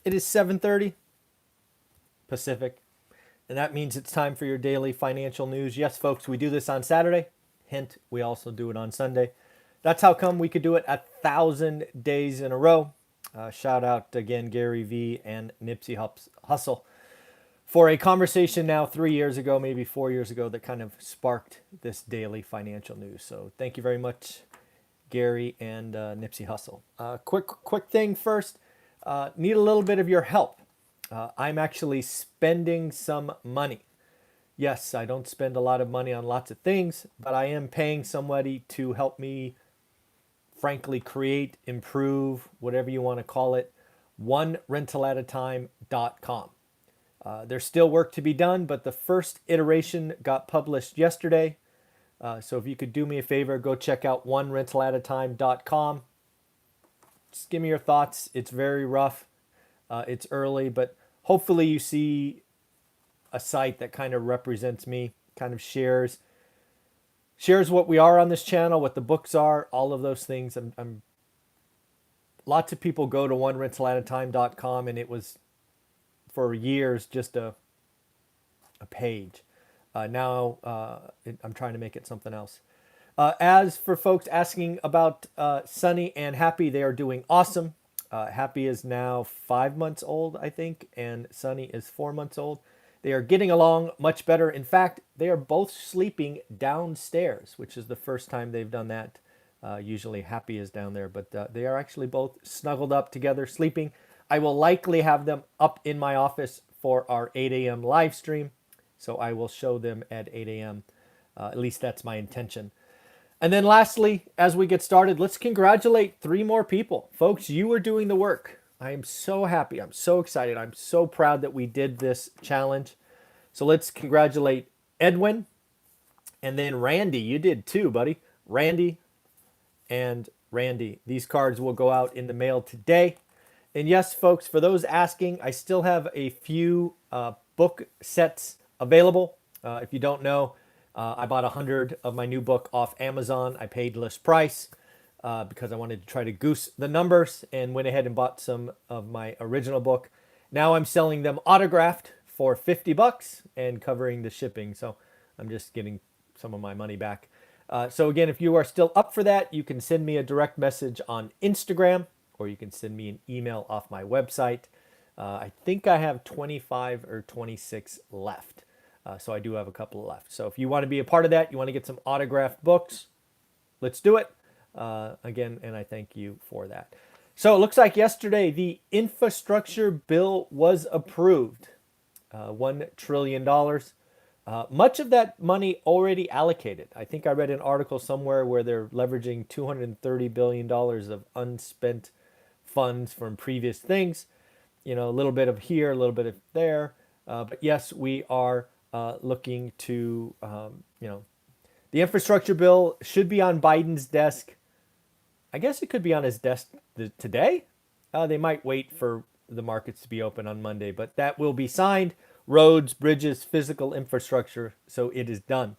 It is 7:30 Pacific, and that means it's time for your daily financial news. Yes, folks, we do this on Saturday. Hint, we also do it on Sunday. That's how come we could do it 1,000 days in a row. Shout out again, Gary V and Nipsey Hussle for a conversation now 3 years ago, maybe 4 years ago, that kind of sparked this daily financial news. So thank you very much, Gary and Nipsey Hussle. Quick thing first. Need a little bit of your help. I'm actually spending some money. Yes, I don't spend a lot of money on lots of things, but I am paying somebody to help me, frankly, create, improve, whatever you want to call it, onerentalatatime.com. There's still work to be done, but the first iteration got published yesterday. So if you could do me a favor, go check out onerentalatatime.com. Just give me your thoughts. It's very rough. It's early, but hopefully you see a site that kind of represents me, kind of shares what we are on this channel, what the books are, all of those things. Lots of people go to onerentalatatime.com, and it was for years just a page. Now I'm trying to make it something else. As for folks asking about Sunny and Happy, they are doing awesome. Happy is now 5 months old, I think, and Sunny is 4 months old. They are getting along much better. In fact, they are both sleeping downstairs, which is the first time they've done that. Usually Happy is down there, but they are actually both snuggled up together, sleeping. I will likely have them up in my office for our 8 a.m. live stream, so I will show them at 8 a.m. At least that's my intention. And then lastly, as we get started, let's congratulate 3 more people. Folks, you are doing the work. I am so happy. I'm so excited. I'm so proud that we did this challenge. So let's congratulate Edwin and then Randy. You did too, buddy. Randy and Randy. These cards will go out in the mail today. And yes, folks, for those asking, I still have a few book sets available. If you don't know, I bought 100 of my new book off Amazon. I paid list price because I wanted to try to goose the numbers, and went ahead and bought some of my original book. Now I'm selling them autographed for $50 and covering the shipping. So I'm just getting some of my money back. So again, if you are still up for that, you can send me a direct message on Instagram, or you can send me an email off my website. I think I have 25 or 26 left. So I do have a couple left. So if you want to be a part of that, you want to get some autographed books, let's do it. Again, and I thank you for that. So it looks like yesterday the infrastructure bill was approved. $1 trillion. Much of that money already allocated. I think I read an article somewhere where they're leveraging $230 billion of unspent funds from previous things. You know, a little bit of here, a little bit of there. But yes, we are looking to, the infrastructure bill should be on Biden's desk. I guess it could be on his desk today. They might wait for the markets to be open on Monday, but that will be signed. Roads, bridges, physical infrastructure. So it is done.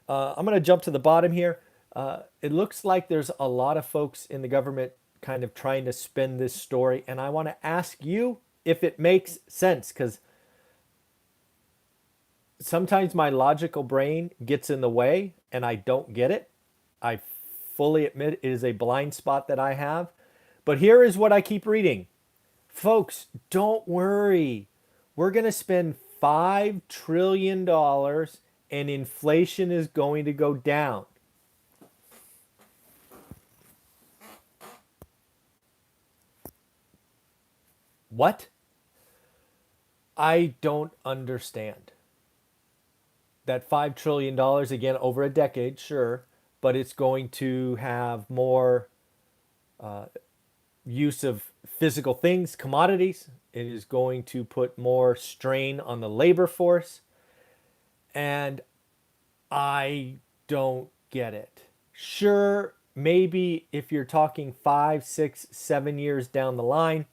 I'm going to jump to the bottom here. It looks like there's a lot of folks in the government kind of trying to spin this story. And I want to ask you if it makes sense, because sometimes my logical brain gets in the way and I don't get it. I fully admit it is a blind spot that I have. But here is what I keep reading. Folks, don't worry. We're going to spend $5 trillion and inflation is going to go down. What? I don't understand. That $5 trillion, again, over a decade, sure, but it's going to have more use of physical things, commodities. It is going to put more strain on the labor force. And I don't get it. Sure, maybe if you're talking 5, 6, 7 years down the line,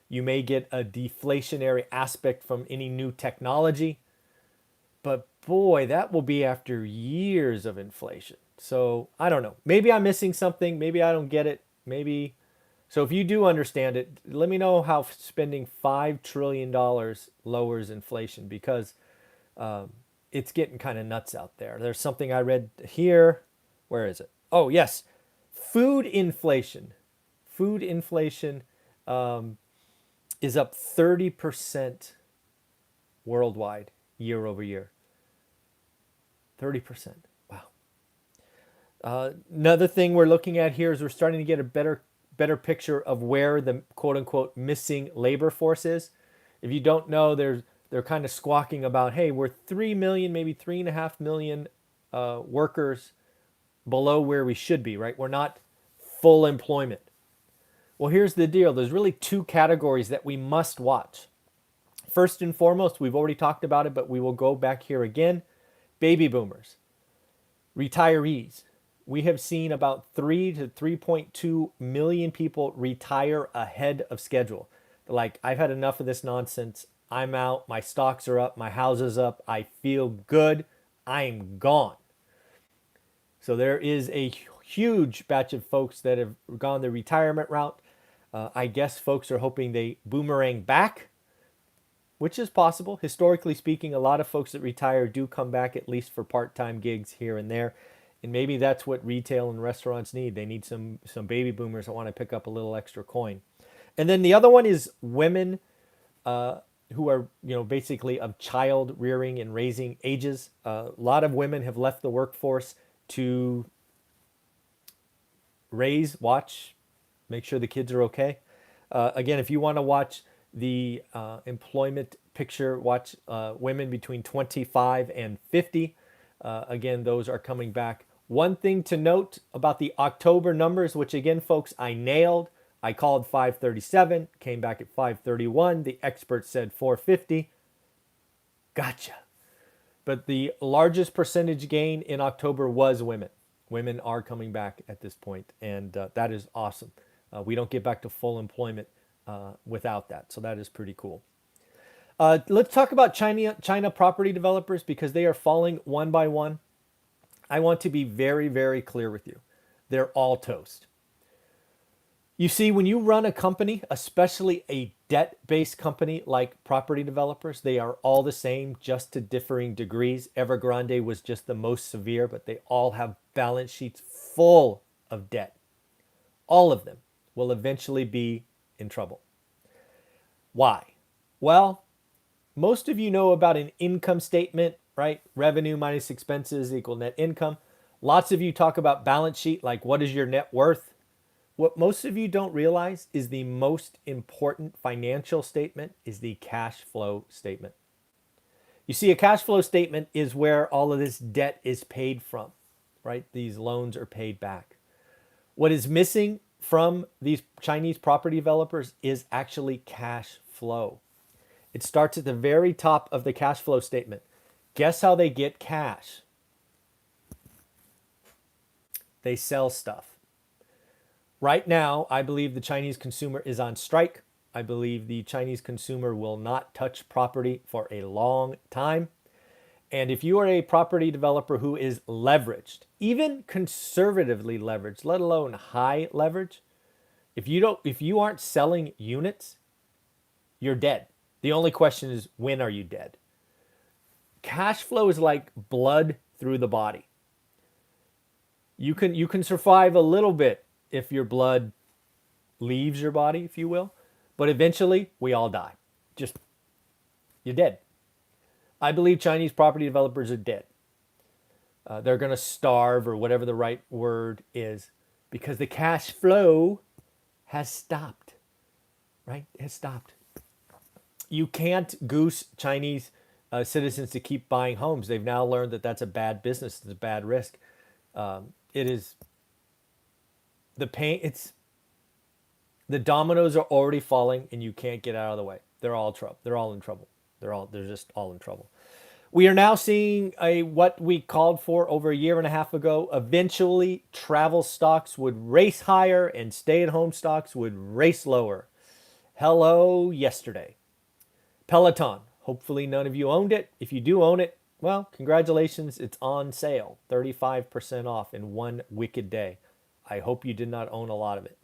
you may get a deflationary aspect from any new technology. But boy, that will be after years of inflation. So I don't know. Maybe I'm missing something. Maybe I don't get it. Maybe So if you do understand it, let me know how spending $5 trillion lowers inflation, because it's getting kind of nuts out there. There's something I read here. Where is it? Oh, yes. Food inflation. Food inflation is up 30% worldwide year over year. 30%. Wow. Another thing we're looking at here is we're starting to get a better picture of where the quote unquote missing labor force is. If you don't know, they're kind of squawking about, hey, we're 3 million, maybe 3.5 million workers below where we should be, right? We're not full employment. Well, here's the deal. There's really two categories that we must watch. First and foremost, we've already talked about it, but we will go back here again. Baby boomers, retirees. We have seen about 3 to 3.2 million people retire ahead of schedule. They're like, I've had enough of this nonsense. I'm out. My stocks are up. My house is up. I feel good. I'm gone. So there is a huge batch of folks that have gone the retirement route. I guess folks are hoping they boomerang back, which is possible. Historically speaking, a lot of folks that retire do come back, at least for part-time gigs here and there. And maybe that's what retail and restaurants need. They need some baby boomers that want to pick up a little extra coin. And then the other one is women who are, basically of child rearing and raising ages. A lot of women have left the workforce to watch, make sure the kids are okay. Again, if you want to watch the employment picture, watch women between 25 and 50. Again, those are coming back. One thing to note about the October numbers, which again, folks, I nailed. I called 537, came back at 531. The expert said 450. Gotcha. But the largest percentage gain in October was women. Women are coming back at this point, and that is awesome. We don't get back to full employment without that, so that is pretty cool. Let's talk about China property developers, because they are falling one by one. I want to be very, very clear with you. They're all toast. You see, when you run a company, especially a debt-based company like property developers, they are all the same, just to differing degrees. Evergrande was just the most severe, but they all have balance sheets full of debt. All of them will eventually be in trouble. Why? Well, most of you know about an income statement, right? Revenue minus expenses equal net income. Lots of you talk about balance sheet, like what is your net worth? What most of you don't realize is the most important financial statement is the cash flow statement. You see, a cash flow statement is where all of this debt is paid from, right? These loans are paid back. What is missing from these Chinese property developers is actually cash flow. It starts at the very top of the cash flow statement. Guess how they get cash? They sell stuff. Right now, I believe the Chinese consumer is on strike. I believe the Chinese consumer will not touch property for a long time. And if you are a property developer who is leveraged, even conservatively leveraged, let alone high leverage, if you aren't selling units, you're dead. The only question is, when are you dead? Cash flow is like blood through the body. You can survive a little bit if your blood leaves your body, if you will, but eventually we all die. Just, you're dead. I believe Chinese property developers are dead. They're going to starve, or whatever the right word is, because the cash flow has stopped, right? It has stopped. You can't goose Chinese citizens to keep buying homes. They've now learned that that's a bad business. It's a bad risk. It is the pain. The dominoes are already falling, and you can't get out of the way. They're all in trouble. They're just all in trouble. We are now seeing what we called for over a year and a half ago. Eventually, travel stocks would race higher and stay-at-home stocks would race lower. Hello, yesterday. Peloton. Hopefully none of you owned it. If you do own it, well, congratulations. It's on sale. 35% off in one wicked day. I hope you did not own a lot of it.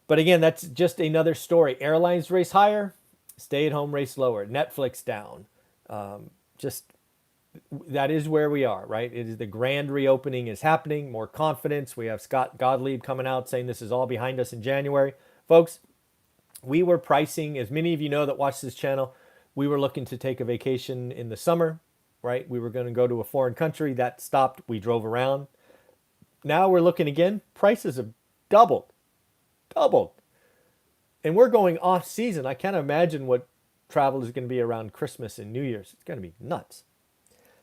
But again, that's just another story. Airlines race higher, stay-at-home race lower. Netflix down. Just that is where we are, right? It is the grand reopening is happening, more confidence. We have Scott Gottlieb coming out saying this is all behind us in January. Folks, we were pricing, as many of you know that watch this channel, we were looking to take a vacation in the summer, right? We were going to go to a foreign country. That stopped. We drove around. Now we're looking again. Prices have doubled, doubled. And we're going off season. I can't imagine what travel is going to be around Christmas and New Year's. It's going to be nuts.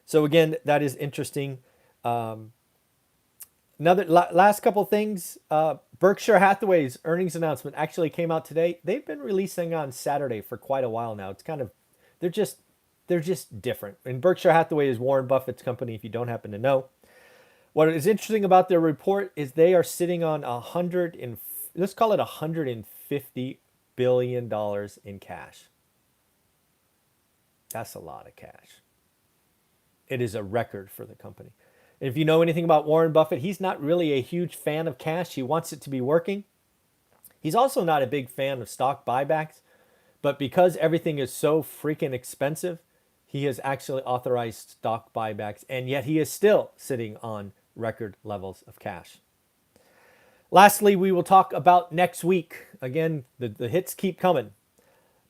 So again, that is interesting. Last couple things. Berkshire Hathaway's earnings announcement actually came out today. They've been releasing on Saturday for quite a while now. It's kind of they're just different. And Berkshire Hathaway is Warren Buffett's company. If you don't happen to know, what is interesting about their report is they are sitting on let's call it $150 billion in cash. That's a lot of cash. It is a record for the company. And if you know anything about Warren Buffett, he's not really a huge fan of cash. He wants it to be working. He's also not a big fan of stock buybacks. But because everything is so freaking expensive, he has actually authorized stock buybacks. And yet he is still sitting on record levels of cash. Lastly, we will talk about next week. Again, the hits keep coming.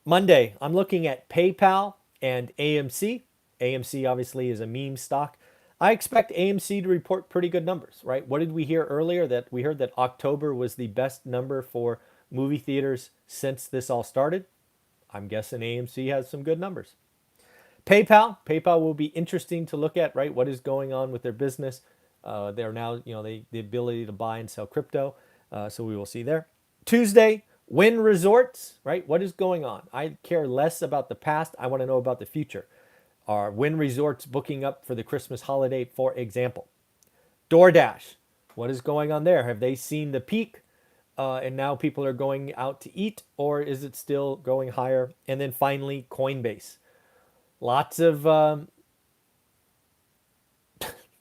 Monday, I'm looking at PayPal and AMC. AMC obviously is a meme stock. I expect AMC to report pretty good numbers, right? What did we hear earlier? That we heard that October was the best number for movie theaters since this all started. I'm guessing AMC has some good numbers. PayPal will be interesting to look at, right? What is going on with their business? They're now, the ability to buy and sell crypto. So we will see there. Tuesday, Wynn Resorts, right? What is going on? I care less about the past. I want to know about the future. Are Wynn Resorts booking up for the Christmas holiday, for example? DoorDash, what is going on there? Have they seen the peak and now people are going out to eat, or is it still going higher? And then finally, Coinbase. Lots of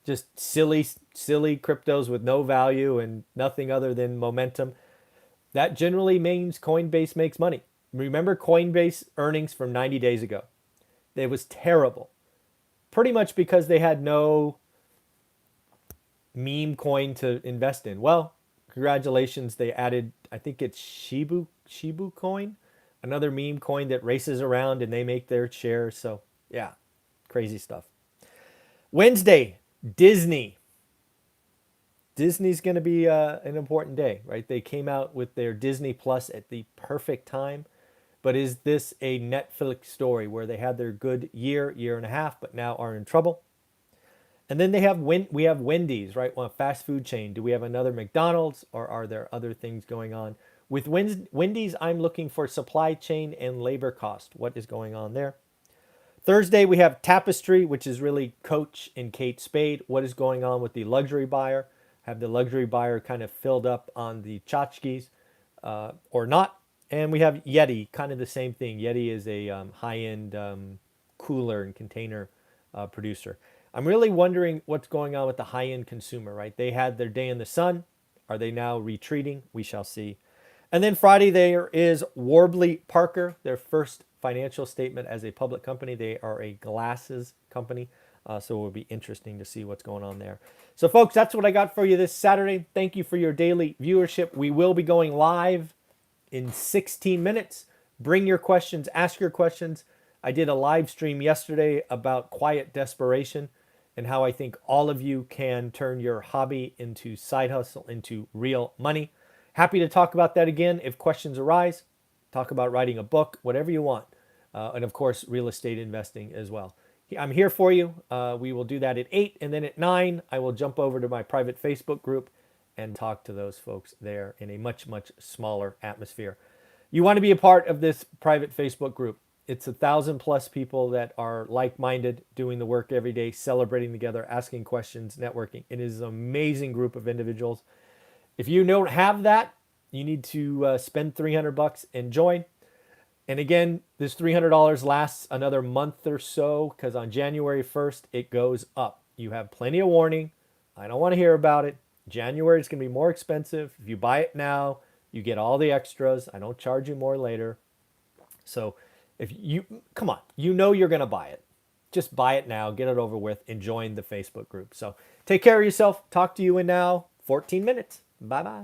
just silly cryptos with no value and nothing other than momentum. That generally means Coinbase makes money. Remember Coinbase earnings from 90 days ago. It was terrible. Pretty much because they had no meme coin to invest in. Well, congratulations. They added, I think it's Shibu coin, another meme coin that races around and they make their share. So yeah, crazy stuff. Wednesday, Disney. Disney's going to be an important day, right? They came out with their Disney Plus at the perfect time. But is this a Netflix story where they had their good year and a half, but now are in trouble? And then we have Wendy's, right? Well, a fast food chain. Do we have another McDonald's, or are there other things going on? With Wendy's, I'm looking for supply chain and labor cost. What is going on there? Thursday, we have Tapestry, which is really Coach and Kate Spade. What is going on with the luxury buyer? Have the luxury buyer kind of filled up on the tchotchkes or not? And we have Yeti, kind of the same thing. Yeti is a high-end cooler and container producer. I'm really wondering what's going on with the high-end consumer, right? They had their day in the sun. Are they now retreating? We shall see. And then Friday, there is Warby Parker, their first financial statement as a public company. They are a glasses company, so it will be interesting to see what's going on there. So, folks, that's what I got for you this Saturday. Thank you for your daily viewership. We will be going live in 16 minutes. Bring your questions, ask your questions. I did a live stream yesterday about quiet desperation and how I think all of you can turn your hobby into side hustle, into real money. Happy to talk about that again if questions arise. Talk about writing a book, whatever you want. And of course, real estate investing as well. I'm here for you. We will do that at 8, and then at 9, I will jump over to my private Facebook group and talk to those folks there in a much, much smaller atmosphere. You want to be a part of this private Facebook group. It's 1,000+ people that are like-minded, doing the work every day, celebrating together, asking questions, networking. It is an amazing group of individuals. If you don't have that, you need to spend $300 and join. And again, this $300 lasts another month or so, because on January 1st, it goes up. You have plenty of warning. I don't want to hear about it. January is going to be more expensive. If you buy it now, You get all the extras. I don't charge you more later. So if you, come on, you know you're going to buy it. Just buy it now, get it over with, and join the Facebook group. So take care of yourself. Talk to you in now 14 minutes. Bye-bye.